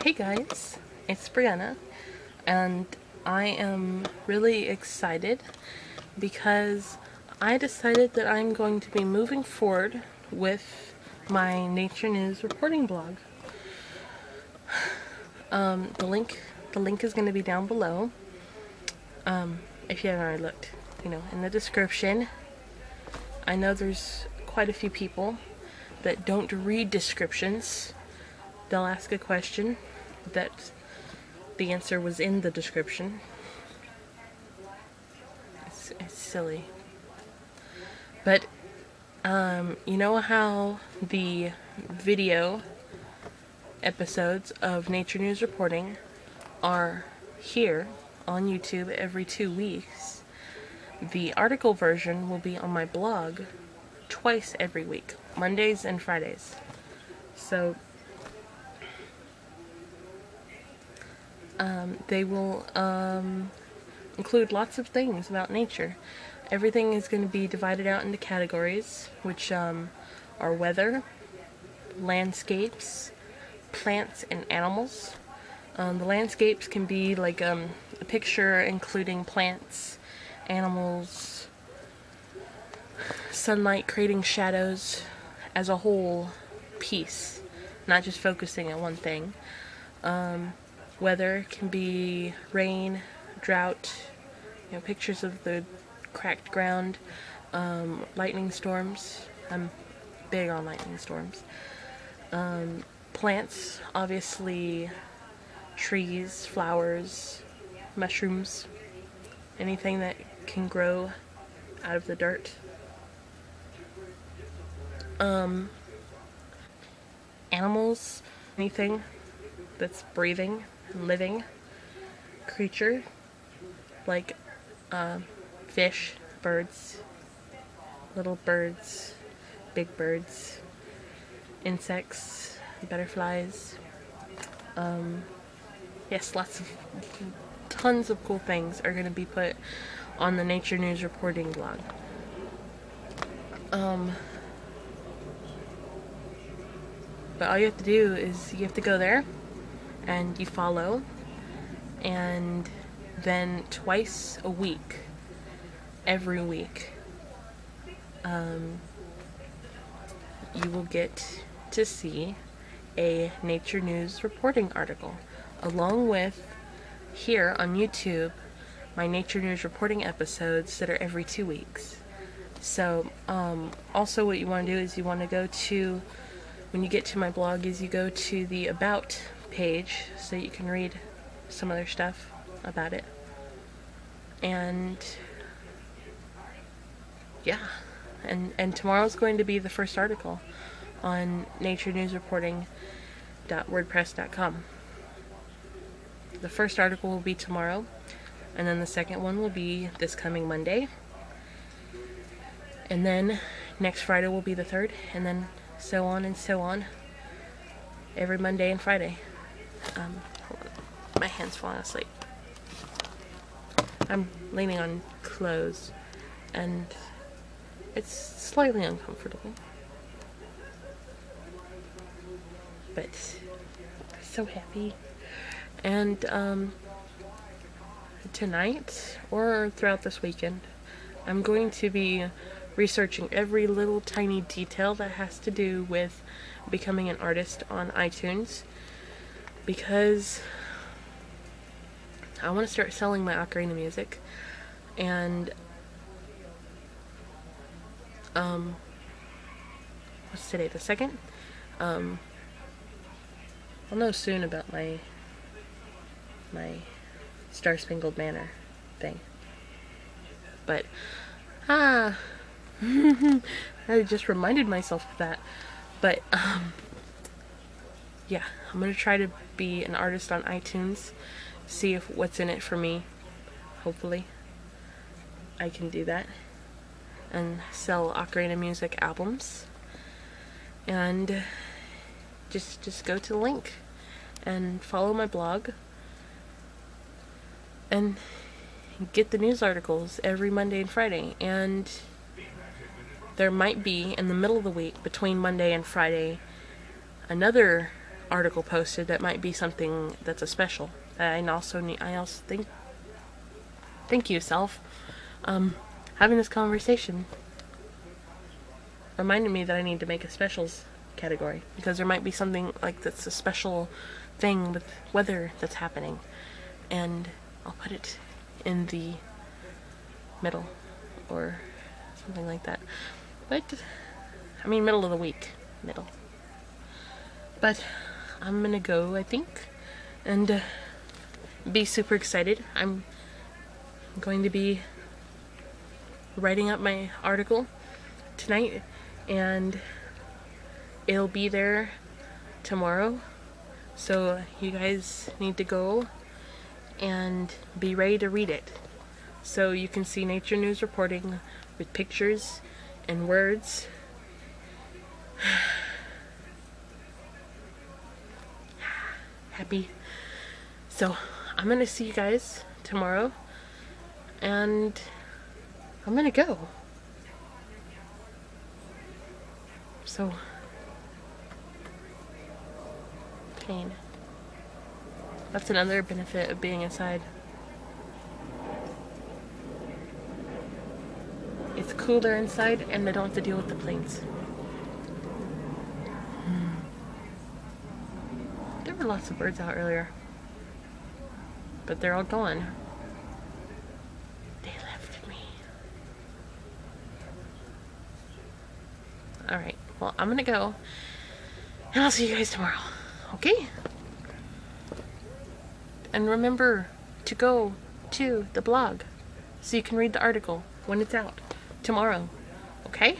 Hey guys, it's Brianna, and I am really excited because I decided that I'm going to be moving forward with my nature news reporting blog. The link is going to be down below. If you haven't already looked, in the description. I know there's quite a few people that don't read descriptions. They'll ask a question that the answer was in the description. It's silly. But, you know how the video episodes of Nature News Reporting are here on YouTube every 2 weeks? The article version will be on my blog twice every week, Mondays and Fridays. So, they will include lots of things about nature. Everything is going to be divided out into categories, which are weather, landscapes, plants, and animals. The landscapes can be like a picture including plants, animals, sunlight creating shadows as a whole piece, not just focusing on one thing. Weather can be rain, drought, pictures of the cracked ground, lightning storms. I'm big on lightning storms. Plants, obviously trees, flowers, mushrooms, anything that can grow out of the dirt. Animals, anything that's breathing and living creature, like fish, birds, little birds, big birds, insects, butterflies. Yes, tons of cool things are going to be put on the Nature News Reporting blog. But all you have to do is you have to go there and you follow, and then twice a week, every week, you will get to see a Nature News Reporting article, along with, here on YouTube, my Nature News Reporting episodes that are every 2 weeks. So, also what you want to do is you want to go to, when you get to my blog, is you go to the About page so you can read some other stuff about it. And yeah, and tomorrow's going to be the first article on naturenewsreporting.wordpress.com. The first article will be tomorrow, and then the second one will be this coming Monday, and then next Friday will be the third, and then so on and so on, every Monday and Friday. Hold on. My hand's falling asleep. I'm leaning on clothes, and it's slightly uncomfortable. But I'm so happy. And tonight, or throughout this weekend, I'm going to be researching every little tiny detail that has to do with becoming an artist on iTunes, because I want to start selling my ocarina music. And what's today, the 2nd? I'll know soon about my Star Spangled Banner thing. But I just reminded myself of that. But yeah, I'm gonna try to be an artist on iTunes, see if what's in it for me. Hopefully I can do that and sell ocarina music albums. And just go to the link and follow my blog and get the news articles every Monday and Friday. And there might be, in the middle of the week, between Monday and Friday, another article posted that might be something that's a special. I also thank you, self. Having this conversation reminded me that I need to make a specials category, because there might be something like that's a special thing with weather that's happening, and I'll put it in the middle or something like that. But I mean, middle of the week, middle. But I'm gonna go, I think, and be super excited. I'm going to be writing up my article tonight, and it'll be there tomorrow. So you guys need to go and be ready to read it. So you can see nature news reporting with pictures and words. Happy. So I'm gonna see you guys tomorrow, and I'm gonna go. So pain. That's another benefit of being inside. It's cooler inside, and I don't have to deal with the planes. There were lots of birds out earlier, but they're all gone. They left me. Alright, well, I'm gonna go, and I'll see you guys tomorrow, okay? And remember to go to the blog so you can read the article when it's out tomorrow, okay?